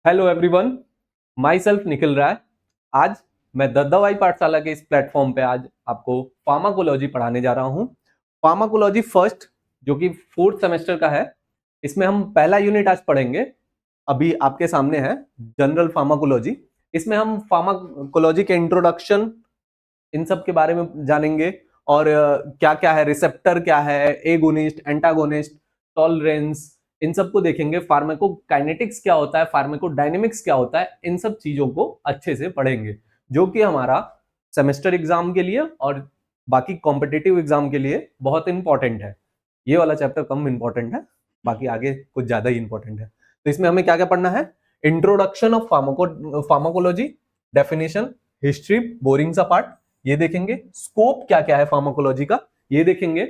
Hello everyone, myself Nikhil Rai. आज मैं दद्दावाई पाठशाला के इस प्लेटफॉर्म पे आज आपको फार्माकोलॉजी पढ़ाने जा रहा हूँ। फार्माकोलॉजी फर्स्ट, जो कि 4th सेमेस्टर का है। इसमें हम पहला यूनिट आज पढ़ेंगे। अभी आपके सामने है जनरल फार्माकोलॉजी। इसमें हम फार्माकोलॉजी के इंट्रोडक्शन, इन सब के बारे में जानेंगे और क्या क्या है, रिसेप्टर क्या है, एगोनिस्ट, एंटागोनिस्ट, टॉलरेंस, इन सबको देखेंगे। फार्माकोकाइनेटिक्स क्या होता है, फार्माकोडायनेमिक्स क्या होता है, इन सब चीजों को अच्छे से पढ़ेंगे, जो कि हमारा सेमेस्टर एग्जाम के लिए और बाकी कॉम्पिटिटिव एग्जाम के लिए बहुत इंपॉर्टेंट है। ये वाला चैप्टर कम इंपॉर्टेंट है, बाकी आगे कुछ ज्यादा ही इंपॉर्टेंट है। तो इसमें हमें क्या क्या पढ़ना है? Introduction of pharmacology, definition, history, boring सा पार्ट ये देखेंगे। स्कोप क्या क्या है फार्माकोलॉजी का ये देखेंगे।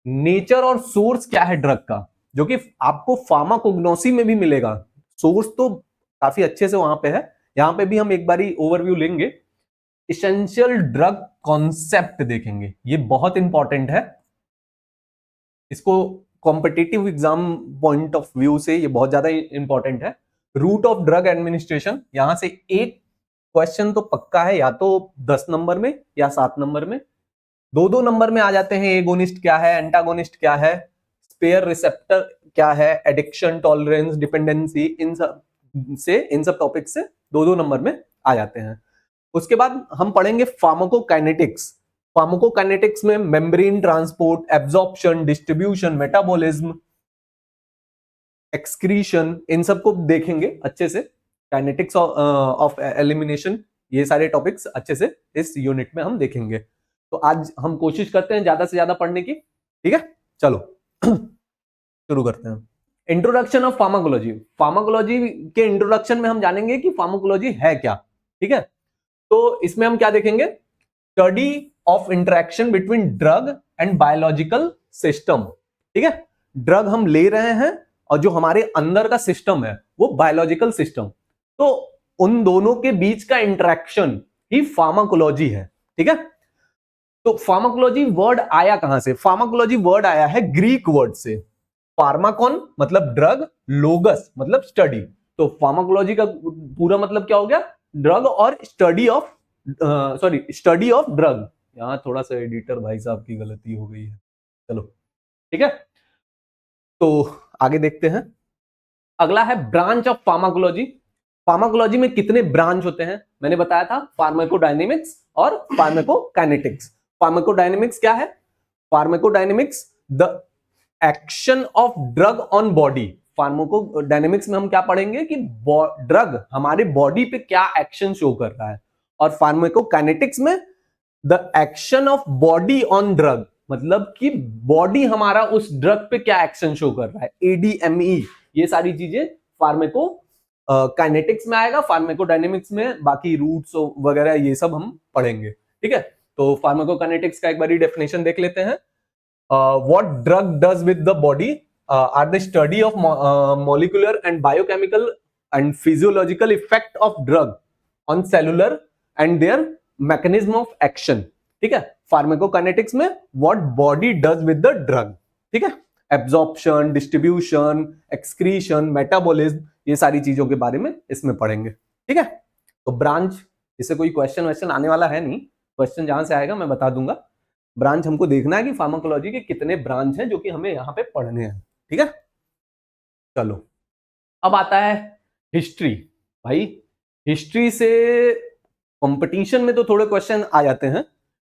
नेचर और सोर्स क्या है ड्रग का, जो कि आपको फार्माकोग्नोसी में भी मिलेगा। सोर्स तो काफी अच्छे से वहां पे है, यहां पे भी हम एक बारी ओवरव्यू लेंगे। इसेंशियल ड्रग कॉन्सेप्ट देखेंगे, ये बहुत इंपॉर्टेंट है। इसको competitive exam point of view से ये बहुत ज्यादा इंपॉर्टेंट है। रूट ऑफ ड्रग एडमिनिस्ट्रेशन, यहां से एक क्वेश्चन तो पक्का है, या तो 10 नंबर में या 7 नंबर में। दो दो नंबर में आ जाते हैं। एगोनिस्ट क्या है, एंटागोनिस्ट क्या है, स्पेयर रिसेप्टर क्या है, एडिक्शन, टॉलरेंस, डिपेंडेंसी, इन सब टॉपिक से दो दो नंबर में आ जाते हैं। उसके बाद हम पढ़ेंगे फार्माकोकाइनेटिक्स। फार्माकोकाइनेटिक्स में membrane transport, absorption, distribution, metabolism, excretion, इन सबको देखेंगे अच्छे से। काइनेटिक्स ऑफ एलिमिनेशन, ये सारे टॉपिक्स अच्छे से इस यूनिट में हम देखेंगे। तो आज हम कोशिश करते हैं ज्यादा से ज्यादा पढ़ने की। ठीक है, चलो शुरू करते हैं। Introduction of pharmacology. फार्माकोलॉजी के इंट्रोडक्शन में हम जानेंगे कि फार्माकोलॉजी है क्या। ठीक है, तो इसमें हम क्या देखेंगे? Study of interaction between drug and biological system. ठीक है, ड्रग हम ले रहे हैं और जो हमारे अंदर का सिस्टम है वो बायोलॉजिकल सिस्टम, तो उन दोनों के बीच का इंटरेक्शन ही फार्माकोलॉजी है। ठीक है, तो फार्माकोलॉजी वर्ड आया कहां से? फार्माकोलॉजी वर्ड आया है ग्रीक वर्ड से। फार्माकॉन मतलब ड्रग, लोगस मतलब स्टडी। तो फार्माकोलॉजी का पूरा मतलब क्या हो गया? ड्रग और study of, study of drug. यहां थोड़ा सा एडिटर भाई साहब की गलती हो गई है, चलो ठीक है। तो आगे देखते हैं। अगला है ब्रांच ऑफ फार्माकोलॉजी। फार्माकोलॉजी में कितने ब्रांच होते हैं? मैंने बताया था फार्माकोडायनेमिक्स और फार्माकोकाइनेटिक्स। फार्माकोडायनेमिक्स क्या है? Pharmacodynamics the action of drug on body. Pharmacodynamics में हम क्या पढ़ेंगे कि ड्रग हमारे बॉडी पे क्या एक्शन शो कर रहा है। और फार्माकोकाइनेटिक्स में the action of body on drug, मतलब कि बॉडी हमारा उस ड्रग पे क्या एक्शन शो कर रहा है। एडीएमई, ये सारी चीजें फार्माको काइनेटिक्स में आएगा। फार्माकोडायनेमिक्स में बाकी रूट्स वगैरह ये सब हम पढ़ेंगे। ठीक है, तो फार्माकोकाइनेटिक्स का एक बारी डेफिनेशन देख लेते हैं। What drug does with the body or the study of molecular and biochemical and physiological effect of drug on cellular and their mechanism of action. ठीक है, फार्माकोकाइनेटिक्स में what body does with the drug. ठीक है, absorption, distribution, excretion, metabolism, ये सारी चीजों के बारे में इसमें पढ़ेंगे। ठीक है, तो ब्रांच, इससे कोई क्वेश्चन आने वाला है नहीं। क्वेश्चन जहां से आएगा मैं बता दूंगा। ब्रांच हमको देखना है कि फार्माकोलॉजी के कितने ब्रांच हैं जो कि हमें यहाँ पे पढ़ने हैं। ठीक है, चलो अब आता है हिस्ट्री। भाई हिस्ट्री से कंपटीशन में तो थोड़े क्वेश्चन आ जाते हैं।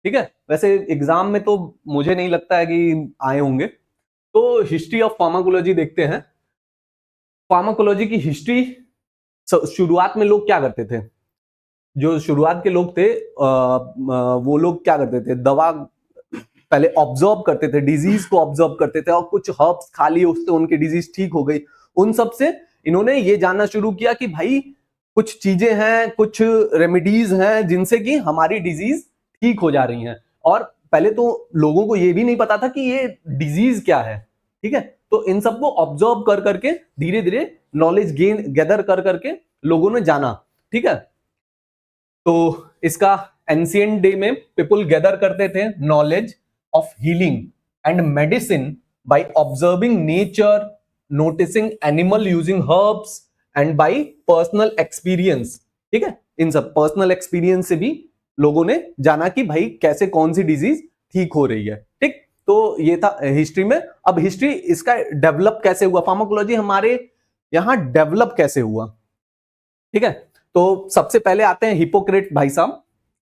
ठीक है, वैसे एग्जाम में तो मुझे नहीं लगता है कि आए होंगे। तो हिस्ट्री ऑफ फार्माकोलॉजी देखते हैं। फार्माकोलॉजी की हिस्ट्री, शुरुआत में लोग क्या करते थे? जो शुरुआत के लोग थे वो लोग क्या करते थे? दवा पहले ऑब्जर्व करते थे, डिजीज को ऑब्जर्व करते थे, और कुछ हर्ब्स खा लिए उससे उनकी डिजीज ठीक हो गई। उन सब से इन्होंने ये जानना शुरू किया कि भाई कुछ चीजें हैं, कुछ रेमेडीज हैं जिनसे कि हमारी डिजीज ठीक हो जा रही हैं। और पहले तो लोगों को ये भी नहीं पता था कि ये डिजीज क्या है। ठीक है, तो इन सबको ऑब्जर्व कर करके धीरे धीरे नॉलेज गैदर कर करके लोगों ने जाना। ठीक है, तो इसका एंशिएंट डे में पीपल गैदर करते थे knowledge of healing and medicine by observing nature, noticing animal using herbs and by personal experience. ठीक है, इन सब पर्सनल एक्सपीरियंस से भी लोगों ने जाना कि भाई कैसे कौन सी डिजीज ठीक हो रही है। ठीक, तो ये था हिस्ट्री में। अब हिस्ट्री इसका डेवलप कैसे हुआ, फार्माकोलॉजी हमारे यहां डेवलप कैसे हुआ। ठीक है, तो सबसे पहले आते हैं हिपोक्रेट भाई साहब।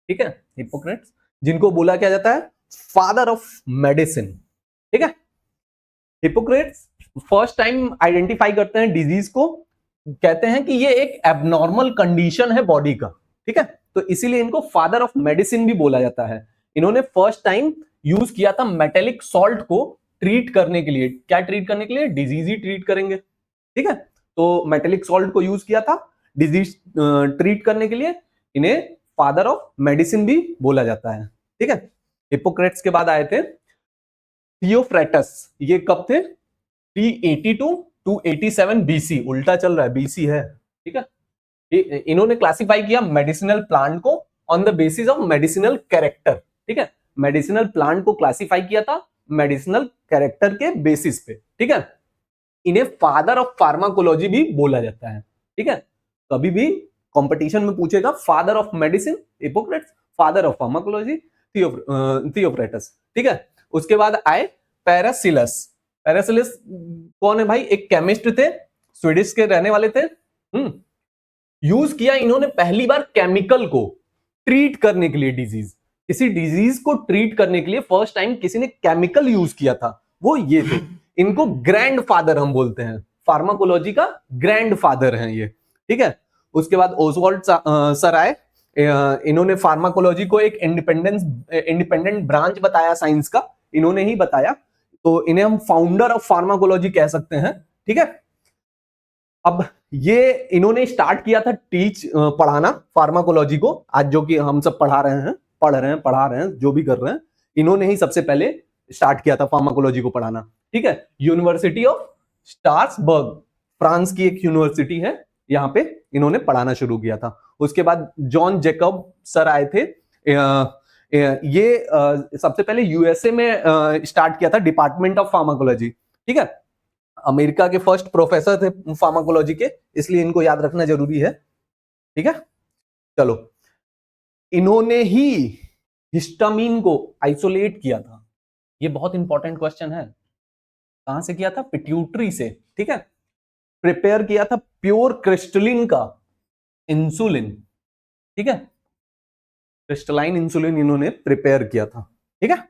ठीक है, हिपोक्रेट्स, जिनको बोला क्या जाता है फादर ऑफ मेडिसिन। ठीक है, हिपोक्रेट्स फर्स्ट टाइम आइडेंटिफाई करते हैं डिजीज को, कहते हैं कि ये एक एबनॉर्मल कंडीशन है बॉडी का। ठीक है, तो इसीलिए इनको फादर ऑफ मेडिसिन भी बोला जाता है। इन्होंने फर्स्ट टाइम यूज किया था मेटेलिक सॉल्ट को ट्रीट करने के लिए। क्या ट्रीट करने के लिए, डिजीज ही ट्रीट करेंगे। ठीक है, तो मेटेलिक सॉल्ट को यूज किया था डिजीज ट्रीट करने के लिए। इन्हें फादर ऑफ मेडिसिन भी बोला जाता है। ठीक है, हिपोक्रेट्स के बाद आए थे थियोफ्रेटस। ये कब थे, 382 टू 87 बीसी, उल्टा चल रहा है, बीसी है। ठीक है, इन्होंने क्लासिफाई किया मेडिसिनल प्लांट को on the basis of medicinal character. ठीक है, मेडिसिनल प्लांट को क्लासिफाई किया था मेडिसिनल कैरेक्टर के बेसिस पे। ठीक है, इन्हें फादर ऑफ फार्माकोलॉजी भी बोला जाता है। ठीक है, कभी भी कंपटीशन में पूछेगा father of medicine Hippocrates, father of pharmacology Theophrastus. ठीक है, उसके बाद आए पैरासिलस। पैरासिलस कौन है भाई, एक केमिस्ट थे, स्वीडिश के रहने वाले थे। यूज किया इन्होंने पहली बार केमिकल को ट्रीट करने के लिए, डिजीज, किसी डिजीज को ट्रीट करने के लिए फर्स्ट टाइम किसी ने केमिकल यूज किया था, वो ये थे। इनको ग्रैंड फादर हम बोलते हैं, फार्माकोलॉजी का ग्रैंड फादर हैं ये। ठीक है, उसके बाद ओसवाल्ड सर आए। इन्होंने फार्माकोलॉजी को एक इंडिपेंडेंट ब्रांच बताया साइंस का, इन्होंने ही बताया, तो इन्हें हम फाउंडर ऑफ फार्माकोलॉजी कह सकते हैं। ठीक है, अब ये इन्होंने स्टार्ट किया था पढ़ाना फार्माकोलॉजी को, आज जो कि हम सब पढ़ा रहे हैं, जो भी कर रहे हैं, इन्होंने ही सबसे पहले स्टार्ट किया था फार्माकोलॉजी को पढ़ाना। ठीक है, यूनिवर्सिटी ऑफ स्ट्रासबर्ग, फ्रांस की एक यूनिवर्सिटी है, यहां पे इन्होंने पढ़ाना शुरू किया था। उसके बाद जॉन जैकब सर आए थे। ये सबसे पहले यूएसए में स्टार्ट किया था डिपार्टमेंट ऑफ फार्माकोलॉजी। ठीक है, अमेरिका के फर्स्ट प्रोफेसर थे फार्माकोलॉजी के, इसलिए इनको याद रखना जरूरी है। ठीक है, चलो, इन्होंने ही हिस्टामिन को आइसोलेट किया था। ये बहुत इंपॉर्टेंट क्वेश्चन है, कहां से किया था, पिट्यूटरी से। ठीक है, प्रिपेयर किया था प्योर क्रिस्टलिन का इंसुलिन। ठीक है, क्रिस्टलाइन इंसुलिन इन्होंने प्रिपेयर किया था। ठीक है,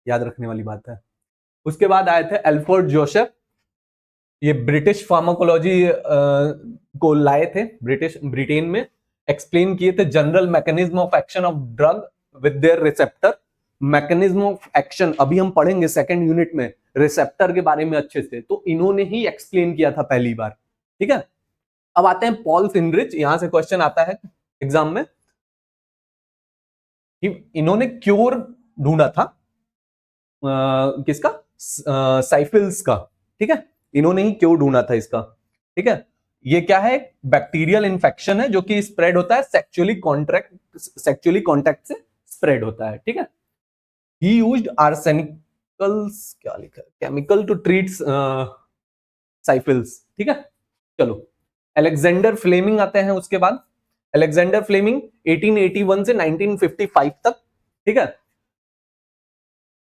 याद रखने वाली बात है। उसके बाद आए थे एल्फ्रेड जोसेफ, ये ब्रिटिश फार्माकोलॉजी को लाए थे, ब्रिटेन में एक्सप्लेन किए थे general mechanism of action of drug with their receptor. Mechanism of action अभी हम पढ़ेंगे सेकंड यूनिट में, रिसेप्टर के बारे में अच्छे से, तो इन्होंने ही एक्सप्लेन किया था पहली बार। ठीक है, अब आते हैं पॉल सिनरिच, यहां से क्वेश्चन आता है एग्जाम में कि इन्होंने क्योर ढूंढा था किसका, साइफिल्स का। ठीक है, इन्होंने ही क्योर ढूंढा था इसका। ठीक है, ये क्या है, बैक्टीरियल इन्फेक्शन है जो कि स्प्रेड होता है सेक्सुअली कॉन्टैक्ट से स्प्रेड होता है। ठीक है, ही यूज्ड आर्सेनिकल्स, क्या लिखा है, केमिकल टू ट्रीट साइफिल्स। ठीक है, चलो, अलेक्जेंडर फ्लेमिंग आते हैं उसके बाद। अलेक्जेंडर फ्लेमिंग 1881 से 1955 तक। ठीक है,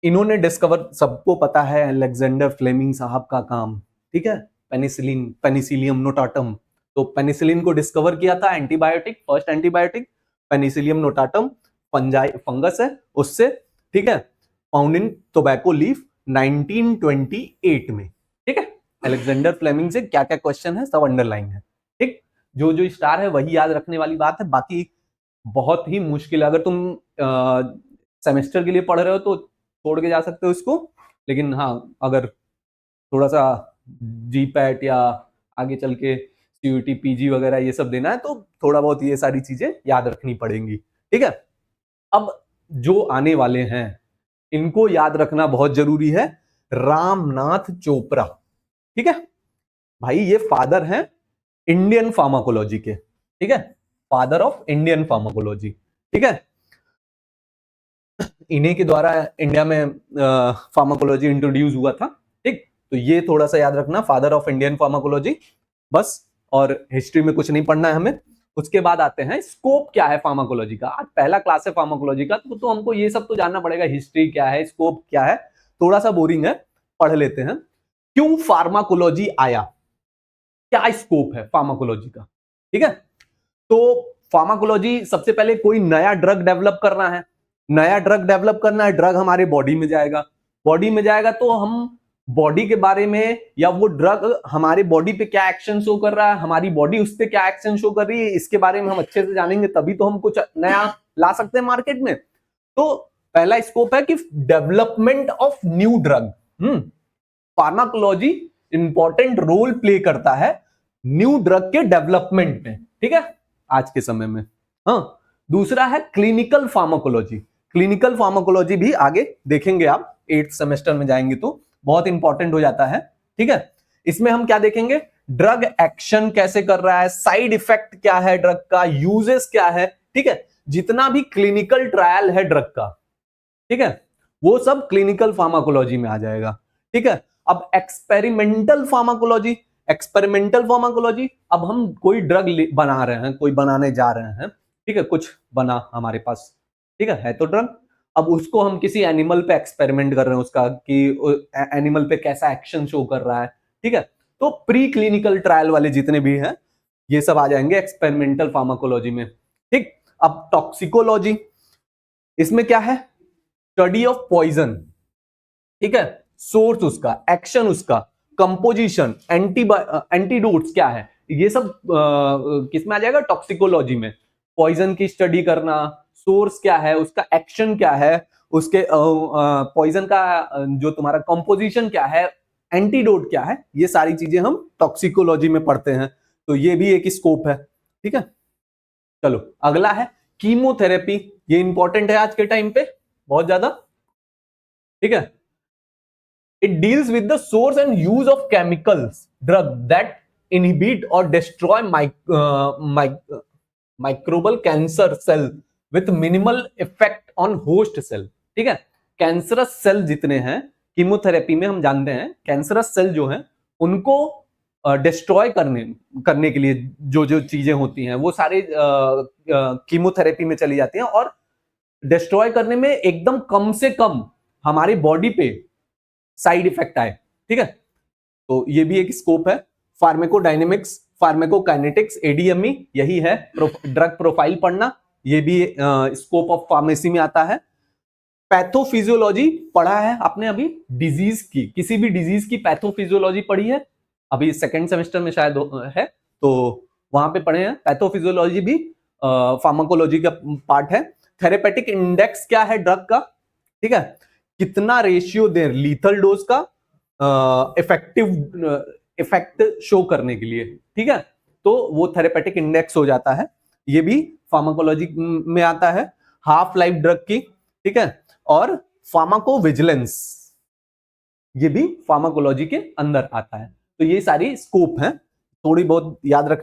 इन्होंने डिस्कवर, सबको पता है अलेक्जेंडर फ्लेमिंग साहब का काम। ठीक है, पेनिसिलिन, पेनिसिलियम नोटाटम, तो पेनिसिलिन को डिस्कवर किया था, antibiotic, first antibiotic Penicillium notatum, fungus है उससे। ठीक है, फाउंड इन टोबैको लीफ 1928 में। ठीक है, अलेक्जेंडर फ्लेमिंग से क्या क्या क्वेश्चन है सब अंडरलाइन है। ठीक, जो जो स्टार है वही याद रखने वाली बात है, बाकी बहुत ही मुश्किल है। अगर तुम सेमेस्टर के लिए पढ़ रहे हो तो छोड़ के जा सकते हो इसको, लेकिन हाँ, अगर थोड़ा सा जीपैट या आगे चल के सीयूटी पीजी वगैरह ये सब देना है तो थोड़ा बहुत ये सारी चीजें याद रखनी पड़ेंगी। ठीक है, अब जो आने वाले हैं इनको याद रखना बहुत जरूरी है। रामनाथ चोपड़ा, ठीक है भाई, ये फादर हैं इंडियन फार्माकोलॉजी के। ठीक है, फादर ऑफ इंडियन फार्माकोलॉजी। ठीक है, इन्हीं के द्वारा इंडिया में फार्माकोलॉजी इंट्रोड्यूस हुआ था। ठीक, तो ये थोड़ा सा याद रखना, फादर ऑफ इंडियन फार्माकोलॉजी। बस और हिस्ट्री में कुछ नहीं पढ़ना है हमें। उसके बाद आते हैं स्कोप क्या है फार्माकोलॉजी का। आज पहला क्लास है फार्माकोलॉजी का, तो हमको ये सब तो जानना पड़ेगा, हिस्ट्री क्या है, स्कोप क्या है। थोड़ा सा बोरिंग है, पढ़ लेते हैं। क्यों फार्माकोलॉजी आया, क्या स्कोप है फार्माकोलॉजी का, ठीक है। तो फार्माकोलॉजी, सबसे पहले कोई नया ड्रग डेवलप करना है, नया ड्रग डेवलप करना है, ड्रग हमारे बॉडी में जाएगा, बॉडी में जाएगा तो हम बॉडी के बारे में, या वो ड्रग हमारे बॉडी पे क्या एक्शन शो कर रहा है, हमारी बॉडी उस पर क्या एक्शन शो कर रही है, इसके बारे में हम अच्छे से जानेंगे, तभी तो हम कुछ नया ला सकते हैं मार्केट में। तो पहला स्कोप है कि development of new drug. Pharmacology important role play करता है न्यू ड्रग के डेवलपमेंट में, ठीक है, आज के समय में। हाँ, दूसरा है क्लिनिकल फार्माकोलॉजी। क्लिनिकल फार्माकोलॉजी भी आगे देखेंगे आप, 8th सेमेस्टर में जाएंगे तो बहुत इंपॉर्टेंट हो जाता है, ठीक है। इसमें हम क्या देखेंगे, ड्रग एक्शन कैसे कर रहा है, साइड इफेक्ट क्या है ड्रग का, यूजेस क्या है, ठीक है। जितना भी क्लिनिकल ट्रायल है ड्रग का, ठीक है, वो सब क्लिनिकल फार्माकोलॉजी में आ जाएगा, ठीक है। अब एक्सपेरिमेंटल फार्माकोलॉजी, एक्सपेरिमेंटल फार्माकोलॉजी, अब हम कोई ड्रग बना रहे हैं, कोई बनाने जा रहे हैं, ठीक है, कुछ बना हमारे पास, ठीक है तो ड्रग, अब उसको हम किसी एनिमल पे एक्सपेरिमेंट कर रहे हैं, उसका कि एनिमल पे कैसा एक्शन शो कर रहा है, ठीक है। तो प्री क्लिनिकल ट्रायल वाले जितने भी हैं, ये सब आ जाएंगे एक्सपेरिमेंटल फार्माकोलॉजी में, ठीक। अब टॉक्सिकोलॉजी, इसमें क्या है, स्टडी ऑफ पॉइजन, ठीक है, सोर्स उसका, एक्शन उसका, कंपोजिशन, एंटीडोट्स क्या है, ये सब किसमें आ जाएगा, टॉक्सिकोलॉजी में। पॉइजन की स्टडी करना, सोर्स क्या है, उसका एक्शन क्या है, उसके पॉइजन का जो तुम्हारा कंपोजिशन क्या है, एंटीडोट क्या है, ये सारी चीजें हम टॉक्सिकोलॉजी में पढ़ते हैं। तो ये भी एक स्कोप है, ठीक है। चलो अगला है कीमोथेरेपी, ये इंपॉर्टेंट है आज के टाइम पे बहुत ज्यादा, ठीक है। It deals with the source and use of chemicals, drug that inhibit or destroy microbial cancer cell with minimal effect on host cell, ठीक है। कैंसरस सेल जितने हैं कीमोथेरेपी में, हम जानते हैं कैंसरस सेल जो हैं उनको डिस्ट्रॉय करने के लिए जो जो चीजें होती हैं वो सारे कीमोथेरेपी में चली जाती हैं, और डिस्ट्रॉय करने में एकदम कम से कम हमारी बॉडी पे साइड इफेक्ट आए, ठीक है। तो ये भी एक स्कोप है। फार्मेकोडायनेमिक्स, फार्मेकोकाइनेटिक्स, एडीएमई, यही है ड्रग प्रोफाइल पढ़ना, ये भी स्कोप ऑफ फार्मेसी में आता है। पैथोफिजियोलॉजी पढ़ा है आपने अभी, डिजीज की, किसी भी डिजीज की पैथोफिजियोलॉजी पढ़ी है अभी, सेकेंड सेमेस्टर में शायद है, तो वहां पे पढ़े हैं। पैथोफिजियोलॉजी भी फार्माकोलॉजी का पार्ट है। थेरेपेटिक इंडेक्स क्या है ड्रग का, ठीक है, कितना रेशियो दे लीथल डोज का इफेक्ट शो करने के लिए, ठीक है, तो वो थेरेपेटिक इंडेक्स हो जाता है, ये भी फार्माकोलॉजी में आता है। हाफ लाइफ ड्रग की, ठीक है, और फार्माकोविजिलेंस, ये भी फार्माकोलॉजी के अंदर आता है। तो ये सारी स्कोप हैं, थोड़ी बहुत याद रख